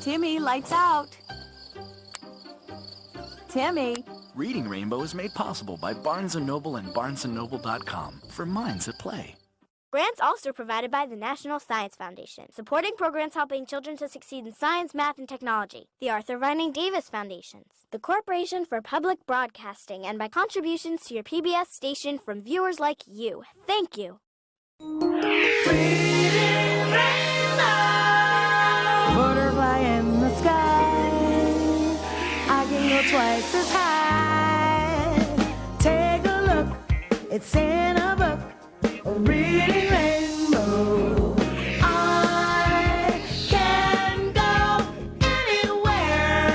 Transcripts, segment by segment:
Timmy, lights out. Timmy. Reading Rainbow is made possible by Barnes & Noble and barnesandnoble.com for minds at play. Grants also provided by the National Science Foundation, supporting programs helping children to succeed in science, math, and technology. The Arthur Vining Davis Foundations, the Corporation for Public Broadcasting, and by contributions to your PBS station from viewers like you. Thank you. Reading Rainbow. Butterfly in the sky. I can go twice as high. Take a look, it's in a book. Reading Rainbow. I can go anywhere.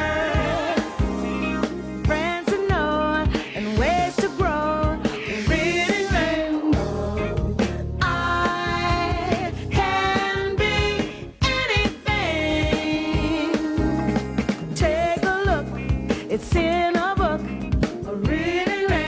Friends to know and ways to grow. Reading Rainbow. I can be anything. Take a look, it's in a book. Reading Rainbow.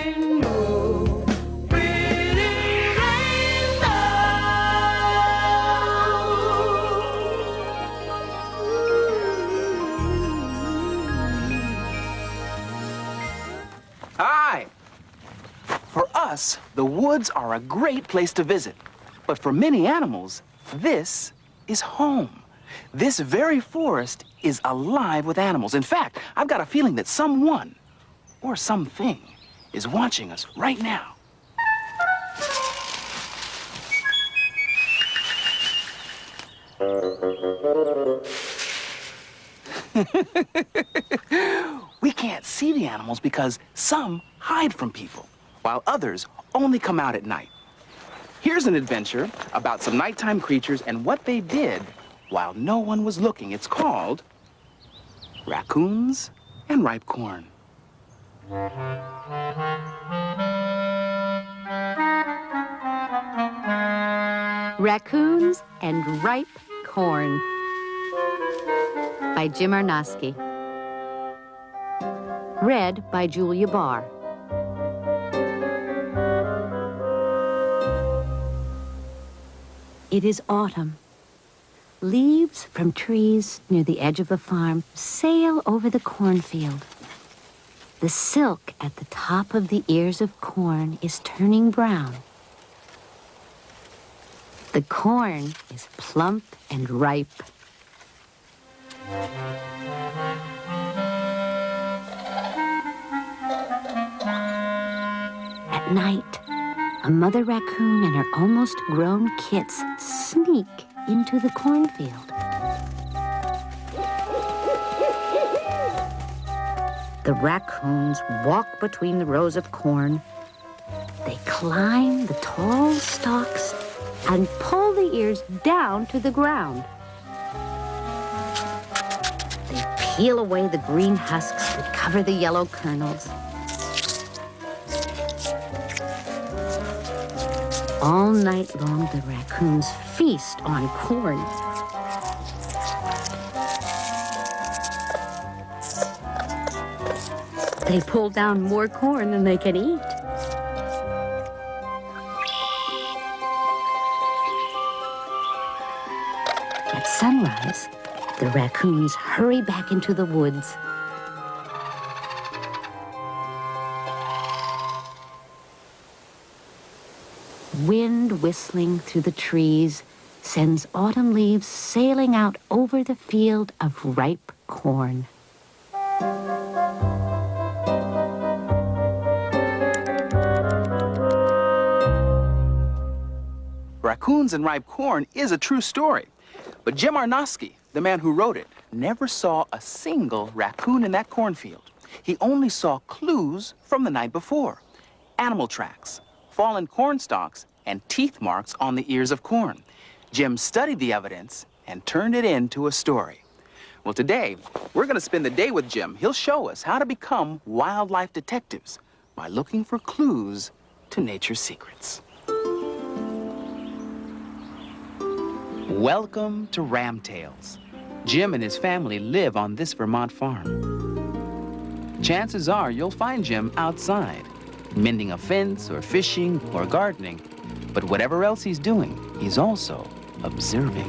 Hi! For us, the woods are a great place to visit. But for many animals, this is home. This very forest is alive with animals. In fact, I've got a feeling that someone or something is watching us right now. We can't see the animals because some hide from people, while others only come out at night. Here's an adventure about some nighttime creatures and what they did while no one was looking. It's called Raccoons and Ripe Corn. Raccoons and Ripe Corn by Jim Arnosky. Read by Julia Barr. It is autumn. Leaves from trees near the edge of the farm sail over the cornfield. The silk at the top of the ears of corn is turning brown. The corn is plump and ripe. At night, a mother raccoon and her almost grown kits sneak into the cornfield. The raccoons walk between the rows of corn. They climb the tall stalks and pull the ears down to the ground. They peel away the green husks that cover the yellow kernels. All night long, the raccoons feast on corn. They pull down more corn than they can eat. At sunrise, the raccoons hurry back into the woods. Wind whistling through the trees sends autumn leaves sailing out over the field of ripe corn. Raccoons and Ripe Corn is a true story. But Jim Arnosky, the man who wrote it, never saw a single raccoon in that cornfield. He only saw clues from the night before. Animal tracks, fallen corn stalks, and teeth marks on the ears of corn. Jim studied the evidence and turned it into a story. Well, today, we're going to spend the day with Jim. He'll show us how to become wildlife detectives by looking for clues to nature's secrets. Welcome to Ramtails. Jim and his family live on this Vermont farm. Chances are you'll find Jim outside, mending a fence or fishing or gardening. But whatever else he's doing, he's also observing.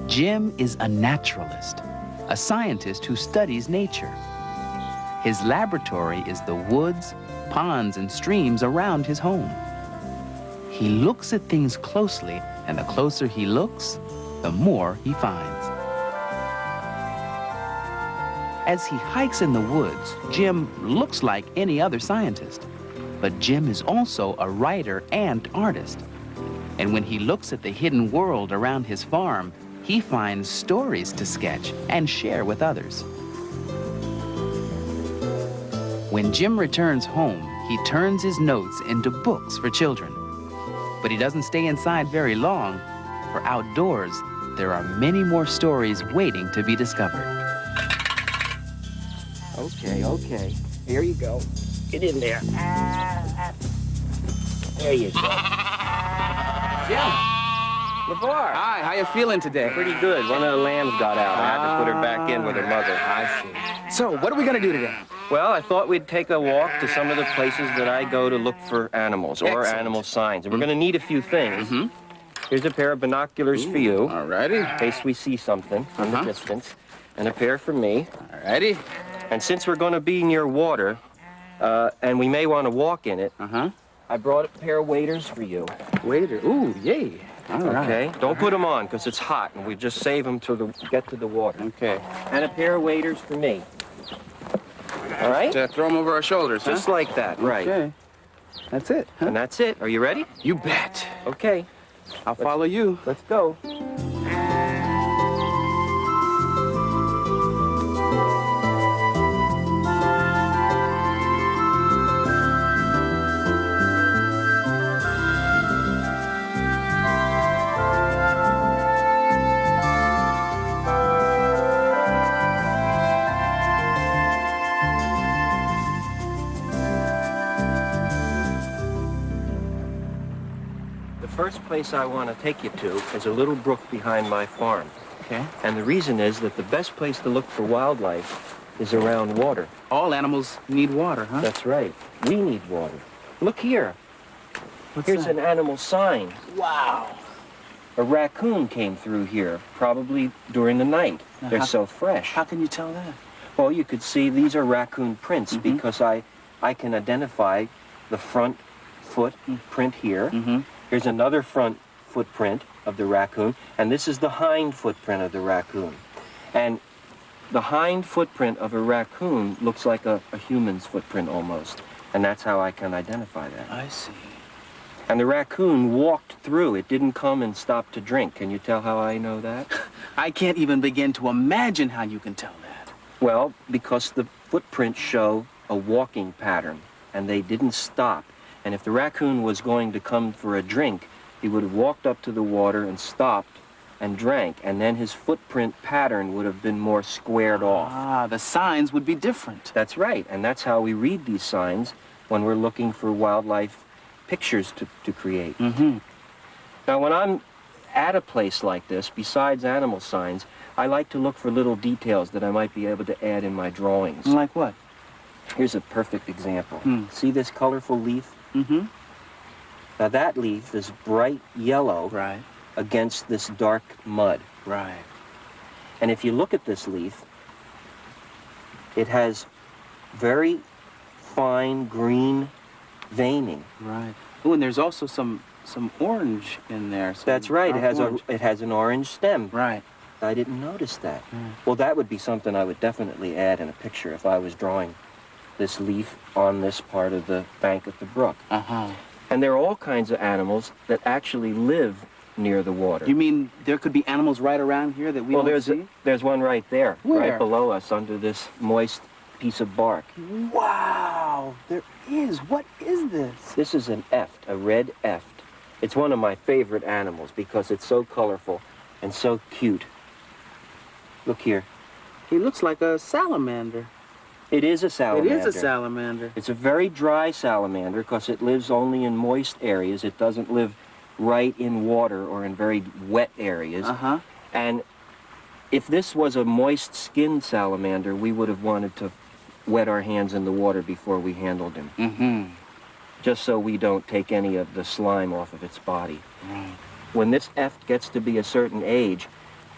Jim is a naturalist, a scientist who studies nature. His laboratory is the woods, ponds, and streams around his home. He looks at things closely, and the closer he looks, the more he finds. As he hikes in the woods, Jim looks like any other scientist. But Jim is also a writer and artist. And when he looks at the hidden world around his farm, he finds stories to sketch and share with others. When Jim returns home, he turns his notes into books for children. But he doesn't stay inside very long, for outdoors, there are many more stories waiting to be discovered. Okay. Here you go. Get in there. There you go. Jim! LeVar! Hi, how you feeling today? Pretty good. One of the lambs got out. I had to put her back in with her mother. I see. So, what are we gonna do today? Well, I thought we'd take a walk to some of the places that I go to look for animals or Excellent. animal signs. And we're gonna need a few things. Here's a pair of binoculars for you, Alrighty. in case we see something from the distance. And a pair for me. Alrighty. And since we're gonna be near water, and we may want to walk in it, I brought a pair of waders for you. Waiter. Ooh, yay. All right. Okay? Don't put them on, because it's hot, and we just save them to get to the water. Okay. And a pair of waders for me. All right? Throw them over our shoulders, Just like that, right. Okay. That's it, huh? And that's it. Are you ready? You bet. Okay. I'll follow you. Let's go. The first place I want to take you to is a little brook behind my farm. Okay. And the reason is that the best place to look for wildlife is around water. All animals need water, huh? That's right. We need water. Look here. What's Here's that? an animal sign. Wow. A raccoon came through here, probably during the night. Now, They're how- so fresh. How can you tell that? Well, you could see these are raccoon prints because I can identify the front foot print here. Here's another front footprint of the raccoon, and this is the hind footprint of the raccoon. And the hind footprint of a raccoon looks like a human's footprint almost, and that's how I can identify that. I see. And the raccoon walked through. It didn't come and stop to drink. Can you tell how I know that? I can't even begin to imagine how you can tell that. Well, because the footprints show a walking pattern, and they didn't stop. And if the raccoon was going to come for a drink, he would have walked up to the water and stopped and drank, and then his footprint pattern would have been more squared off. Ah, the signs would be different. That's right, and that's how we read these signs when we're looking for wildlife pictures to create. Now, when I'm at a place like this, besides animal signs, I like to look for little details that I might be able to add in my drawings. Like what? Here's a perfect example. See this colorful leaf? Now that leaf is bright yellow Right. against this dark mud. Right. And if you look at this leaf, it has very fine green veining. Right. Oh, and there's also some orange in there. That's right. Orange. It has an orange stem. Right. I didn't notice that. Well, that would be something I would definitely add in a picture if I was drawing this leaf on this part of the bank of the brook. And there are all kinds of animals that actually live near the water. You mean there could be animals right around here that we Well, don't see? there's one right there, Where? right below us under this moist piece of bark. Wow, there is. What is this? This is an eft, a red eft. It's one of my favorite animals because it's so colorful and so cute. Look here. He looks like a salamander. It is a salamander. It is a salamander. It's a very dry salamander because it lives only in moist areas. It doesn't live right in water or in very wet areas. And if this was a moist-skinned salamander, we would have wanted to wet our hands in the water before we handled him. Just so we don't take any of the slime off of its body. When this eft gets to be a certain age,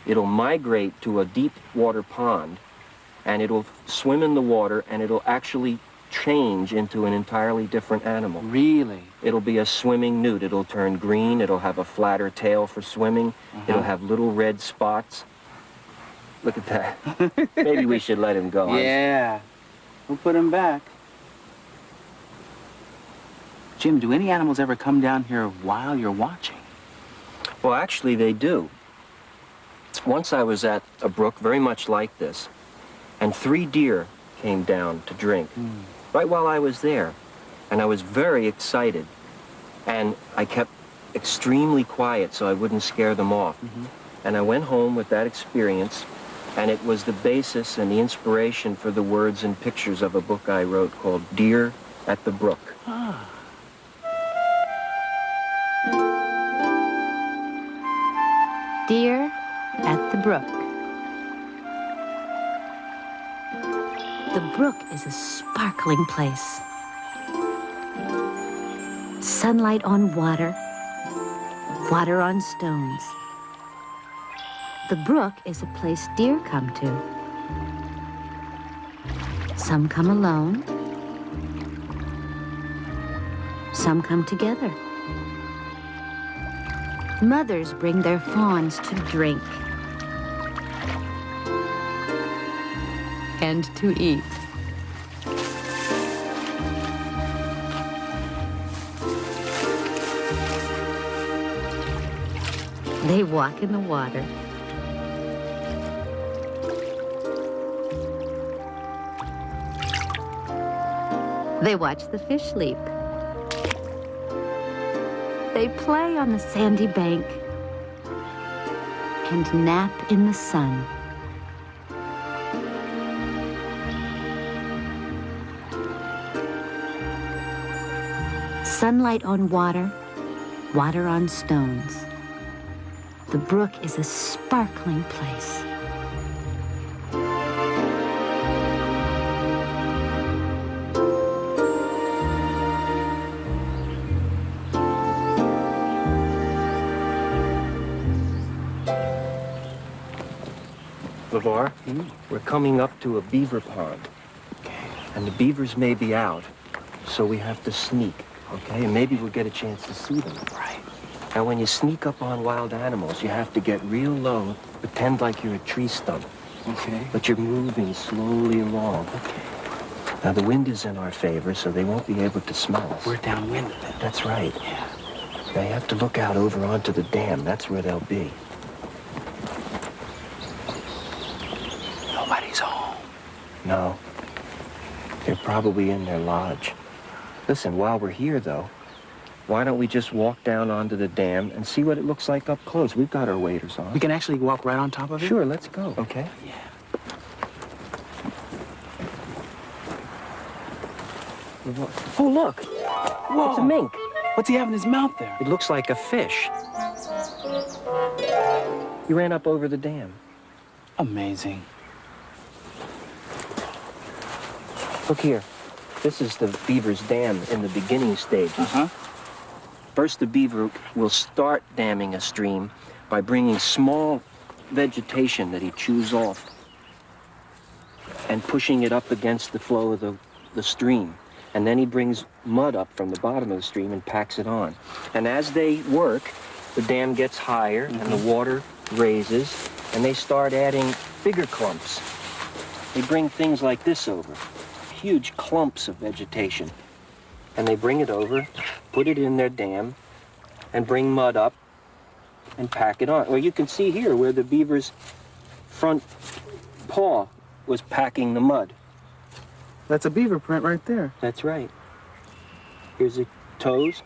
it'll migrate to a deep water pond, and it'll swim in the water, and it'll actually change into an entirely different animal. Really? It'll be a swimming newt. It'll turn green. It'll have a flatter tail for swimming. It'll have little red spots. Look at that. Maybe we should let him go. Yeah. We'll put him back. Jim, do any animals ever come down here while you're watching? Well, actually, they do. Once I was at a brook very much like this, and 3 deer came down to drink right while I was there. And I was very excited. And I kept extremely quiet so I wouldn't scare them off. And I went home with that experience, and it was the basis and the inspiration for the words and pictures of a book I wrote called Deer at the Brook. Deer at the brook. The brook is a sparkling place. Sunlight on water, water on stones. The brook is a place deer come to. Some come alone. Some come together. Mothers bring their fawns to drink and to eat. They walk in the water. They watch the fish leap. They play on the sandy bank and nap in the sun. Sunlight on water, water on stones. The brook is a sparkling place. LeVar, we're coming up to a beaver pond. And the beavers may be out, so we have to sneak, okay? And maybe we'll get a chance to see them. Right. Now, when you sneak up on wild animals, you have to get real low, pretend like you're a tree stump. Okay. But you're moving slowly along. Okay. Now, the wind is in our favor, so they won't be able to smell us. We're downwind of them. That's right. Yeah. They have to look out over onto the dam. That's where they'll be. Nobody's home. No. They're probably in their lodge. Listen, while we're here, though, why don't we just walk down onto the dam and see what it looks like up close? We've got our waders on. We can actually walk right on top of it? Sure, let's go. Okay. Yeah. Oh, look. Whoa. It's a mink. What's he have in his mouth there? It looks like a fish. He ran up over the dam. Amazing. Look here. This is the beaver's dam in the beginning stages. First, the beaver will start damming a stream by bringing small vegetation that he chews off and pushing it up against the flow of the stream. And then he brings mud up from the bottom of the stream and packs it on. And as they work, the dam gets higher and the water raises, and they start adding bigger clumps. They bring things like this over, huge clumps of vegetation. And they bring it over, put it in their dam, and bring mud up and pack it on. Well, you can see here where the beaver's front paw was packing the mud. That's a beaver print right there. That's right. Here's the toes.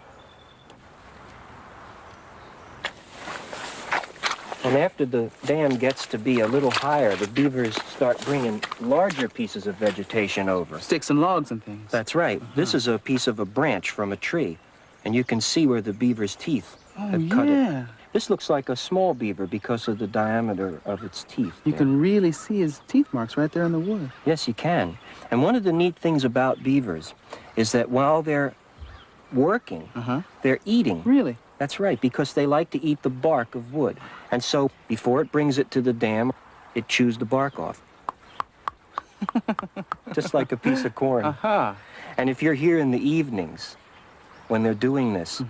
And after the dam gets to be a little higher, the beavers start bringing larger pieces of vegetation over. Sticks and logs and things. That's right. This is a piece of a branch from a tree, and you can see where the beaver's teeth have cut it. This looks like a small beaver because of the diameter of its teeth. You there. can really see his teeth marks right there in the wood. Yes, you can. And one of the neat things about beavers is that while they're working, they're eating. Really? That's right, because they like to eat the bark of wood. And so before it brings it to the dam, it chews the bark off. Just like a piece of corn. Uh-huh. And if you're here in the evenings, when they're doing this,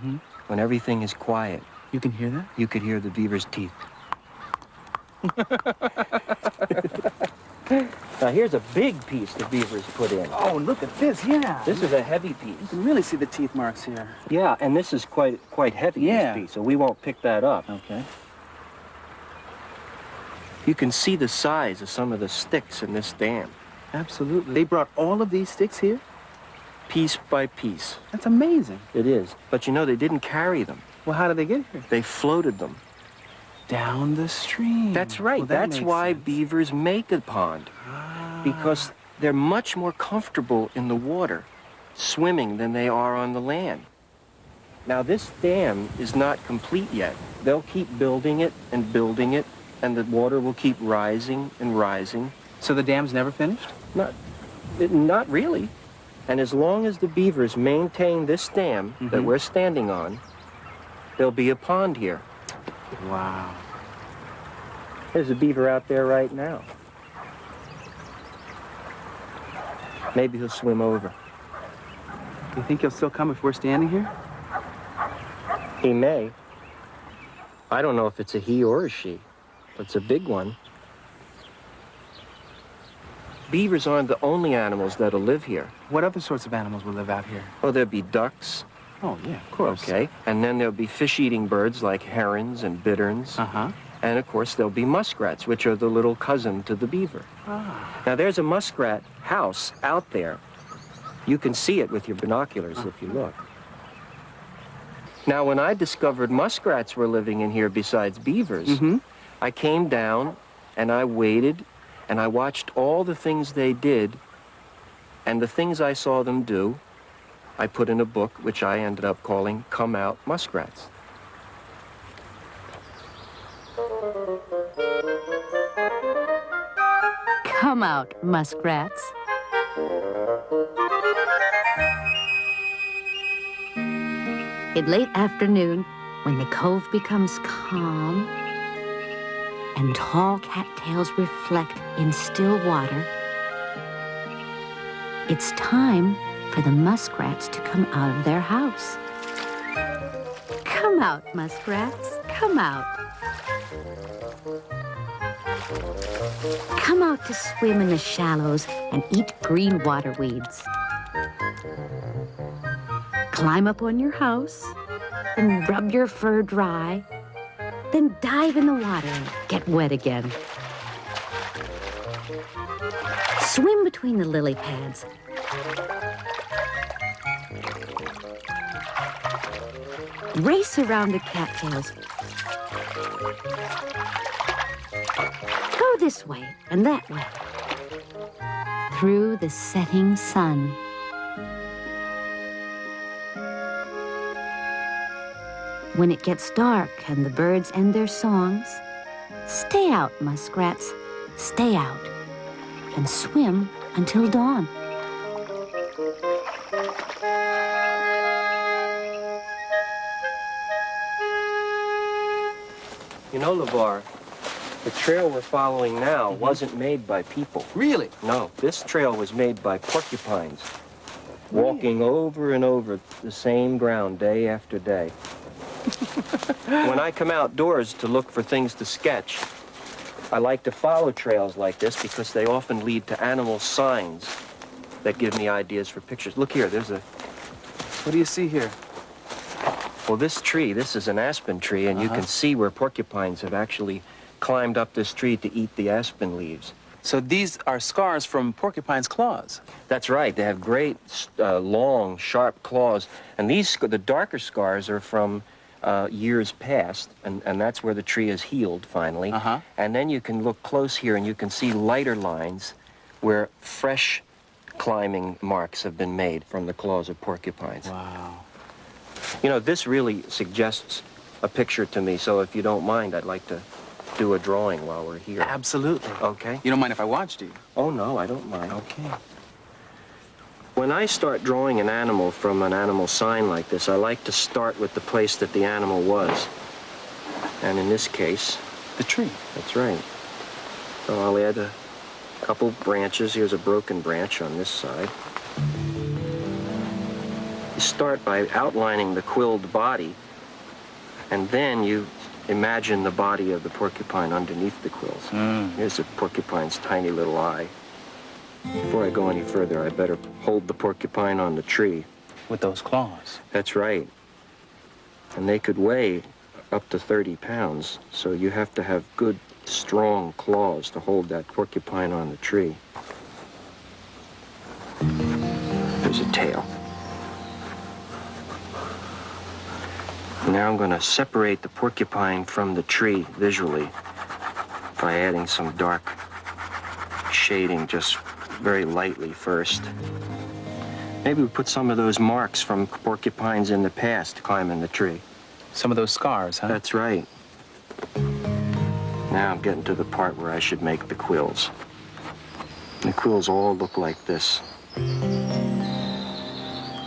when everything is quiet, You can hear that? you could hear the beaver's teeth. Now here's a big piece the beavers put in. Oh, look at this, yeah. This is a heavy You piece. can really see the teeth marks here. Yeah, and this is quite heavy, Yeah. this piece, so we won't pick that up. Okay. You can see the size of some of the sticks in this dam, Absolutely. They brought all of these sticks here? piece by piece. That's amazing. It is. But you know, they didn't carry them. Well, how did they get here? They floated them. Down the stream. That's right. Well, that That's makes why sense. beavers make a pond. Because they're much more comfortable in the water swimming than they are on the land. Now, this dam is not complete yet. They'll keep building it, and the water will keep rising and rising. So the dam's never finished? Not really. And as long as the beavers maintain this dam that we're standing on, there'll be a pond here. Wow. There's a beaver out there right now. Maybe he'll swim over. You think he'll still come if we're standing here? He may. I don't know if it's a he or a she, but it's a big one. Beavers aren't the only animals that'll live here. What other sorts of animals will live out here? Oh, there'll be ducks. Oh, yeah, of course. Okay. And then there'll be fish-eating birds like herons and bitterns. Uh-huh. And, of course, there'll be muskrats, which are the little cousin to the beaver. Ah. Now, there's a muskrat house out there. You can see it with your binoculars if you look. Now, when I discovered muskrats were living in here besides beavers, I came down and I waited and I watched all the things they did, and the things I saw them do, I put in a book which I ended up calling Come Out Muskrats. Come out, muskrats. In late afternoon, when the cove becomes calm and tall cattails reflect in still water, it's time for the muskrats to come out of their house. Come out, muskrats, come out. Come out to swim in the shallows and eat green water weeds. Climb up on your house and rub your fur dry, then dive in the water and get wet again. Swim between the lily pads. Race around the cattails. Go this way and that way. Through the setting sun. When it gets dark and the birds end their songs, stay out, muskrats, stay out, and swim until dawn. You know, LeVar, the trail we're following now wasn't made by people. Really? No, this trail was made by porcupines, walking over and over the same ground day after day. When I come outdoors to look for things to sketch, I like to follow trails like this because they often lead to animal signs that give me ideas for pictures. Look here, there's a... What do you see here? Well, this tree, this is an aspen tree, and you can see where porcupines have actually climbed up this tree to eat the aspen leaves. So these are scars from porcupine's claws. That's right. They have great, long, sharp claws. And these, the darker scars are from years past, and that's where the tree is healed, finally. And then you can look close here, and you can see lighter lines where fresh climbing marks have been made from the claws of porcupines. Wow. You know, this really suggests a picture to me, so if you don't mind, I'd like to do a drawing while we're here. Absolutely. Okay. You don't mind if I watch, do you? Oh, no, I don't mind. Okay. When I start drawing an animal from an animal sign like this, I like to start with the place that the animal was. And in this case... The tree. That's right. So I'll add a couple branches. Here's a broken branch on this side. You start by outlining the quilled body, and then you imagine the body of the porcupine underneath the quills. Here's the porcupine's tiny little eye. Before I go any further, I better hold the porcupine on the tree. With those claws. That's right. And they could weigh up to 30 pounds, so you have to have good, strong claws to hold that porcupine on the tree. There's a tail. Now I'm going to separate the porcupine from the tree visually by adding some dark shading just very lightly first. Maybe we put some of those marks from porcupines in the past climbing the tree. Some of those scars, huh? That's right. Now I'm getting to the part where I should make the quills. The quills all look like this.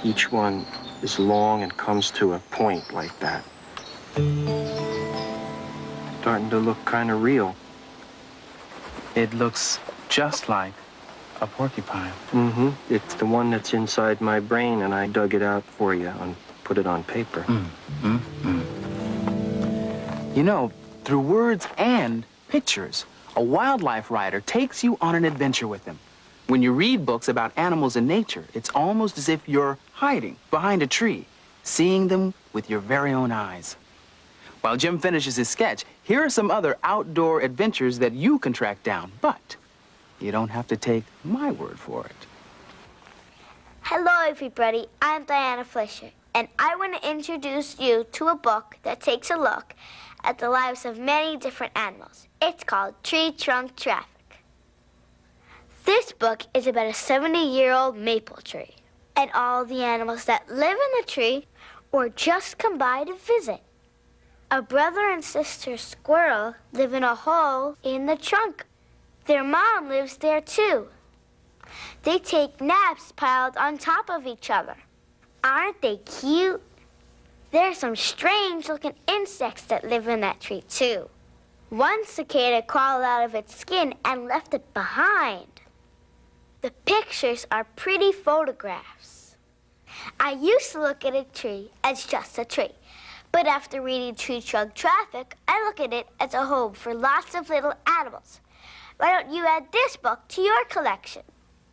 Each one is long and comes to a point like that. Starting to look kind of real. It looks just like a porcupine. Mm-hmm. It's the one that's inside my brain, and I dug it out for you and put it on paper. You know, through words and pictures, a wildlife writer takes you on an adventure with them. When you read books about animals in nature, it's almost as if you're hiding behind a tree, seeing them with your very own eyes. While Jim finishes his sketch, here are some other outdoor adventures that you can track down, but you don't have to take my word for it. Hello, everybody. I'm Diana Fleischer, and I want to introduce you to a book that takes a look at the lives of many different animals. It's called Tree Trunk Traffic. This book is about a 70-year-old maple tree and all the animals that live in the tree or just come by to visit. A brother and sister squirrel live in a hole in the trunk. Their mom lives there too. They take naps piled on top of each other. Aren't they cute? There are some strange-looking insects that live in that tree too. One cicada crawled out of its skin and left it behind. The pictures are pretty photographs. I used to look at a tree as just a tree, but after reading Tree Trunk Traffic, I look at it as a home for lots of little animals. Why don't you add this book to your collection?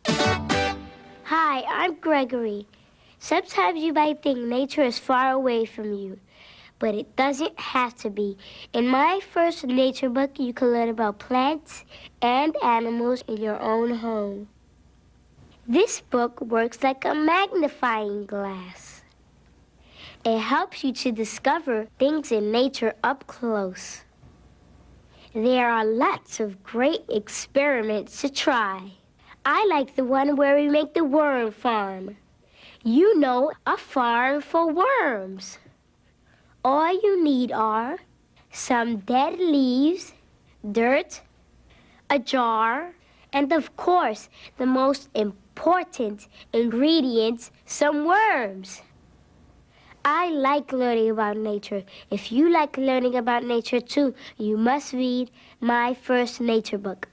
Hi, I'm Gregory. Sometimes you might think nature is far away from you, but it doesn't have to be. In my first nature book, you can learn about plants and animals in your own home. This book works like a magnifying glass. It helps you to discover things in nature up close. There are lots of great experiments to try. I like the one where we make the worm farm. You know, a farm for worms. All you need are some dead leaves, dirt, a jar, and of course, the most important ingredient, some worms. I like learning about nature. If you like learning about nature too, you must read my first nature book.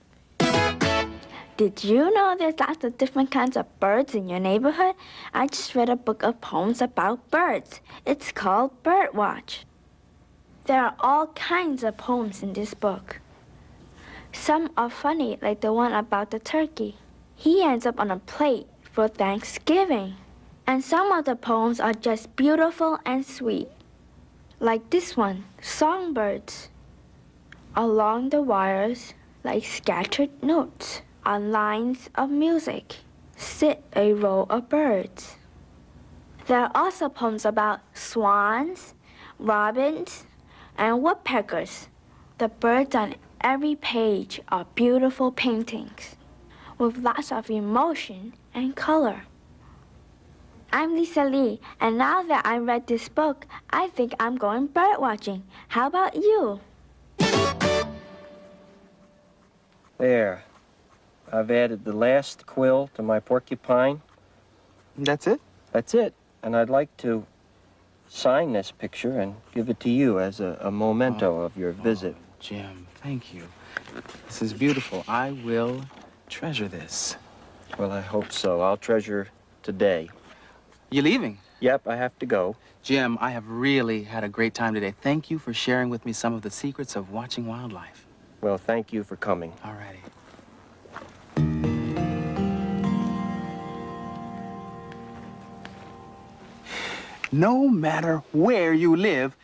Did you know there's lots of different kinds of birds in your neighborhood? I just read a book of poems about birds. It's called Birdwatch. There are all kinds of poems in this book. Some are funny, like the one about the turkey. He ends up on a plate for Thanksgiving. And some of the poems are just beautiful and sweet. Like this one, Songbirds. Along the wires, like scattered notes on lines of music, sit a row of birds. There are also poems about swans, robins, and woodpeckers. The birds on every page are beautiful paintings with lots of emotion and color. I'm Lisa Lee, and now that I read this book, I think I'm going bird watching. How about you? There. I've added the last quill to my porcupine. That's it? That's it. And I'd like to sign this picture and give it to you as a memento of your visit. Jim, thank you. This is beautiful. I will treasure this. Well, I hope so. I'll treasure today. You leaving? Yep, I have to go. Jim, I have really had a great time today. Thank you for sharing with me some of the secrets of watching wildlife. Well, thank you for coming. All righty. No matter where you live,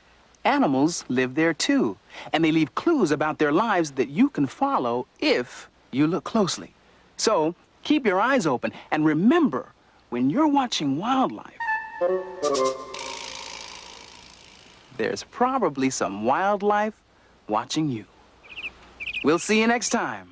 animals live there too. And they leave clues about their lives that you can follow if you look closely. So keep your eyes open and remember, when you're watching wildlife, there's probably some wildlife watching you. We'll see you next time.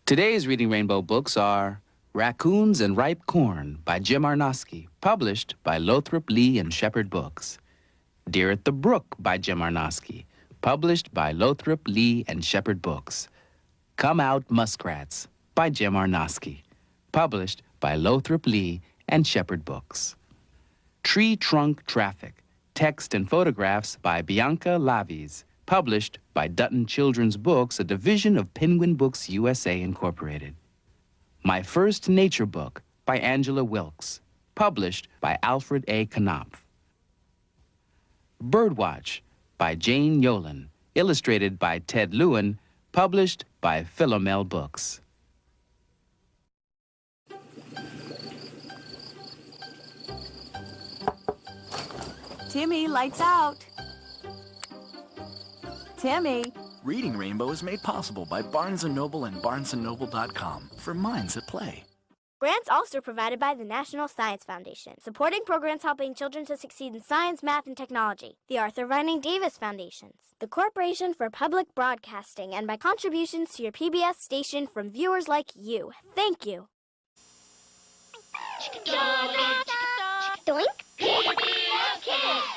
Today's Reading Rainbow books are Raccoons and Ripe Corn by Jim Arnosky, published by Lothrop, Lee and Shepherd Books. Deer at the Brook by Jim Arnosky, published by Lothrop, Lee and Shepherd Books. Come Out Muskrats by Jim Arnosky, published by Lothrop, Lee and Shepherd Books. Tree Trunk Traffic, text and photographs by Bianca Lavies, published by Dutton Children's Books, a division of Penguin Books USA, Incorporated. My First Nature Book by Angela Wilkes, published by Alfred A. Knopf. Birdwatch by Jane Yolen, illustrated by Ted Lewin, published by Philomel Books. Timmy, lights out. Timmy. Reading Rainbow is made possible by Barnes & Noble and barnesandnoble.com for minds at play. Grants also provided by the National Science Foundation, supporting programs helping children to succeed in science, math, and technology. The Arthur Vining Davis Foundations, the Corporation for Public Broadcasting, and by contributions to your PBS station from viewers like you. Thank you. Doink. PBS Kids.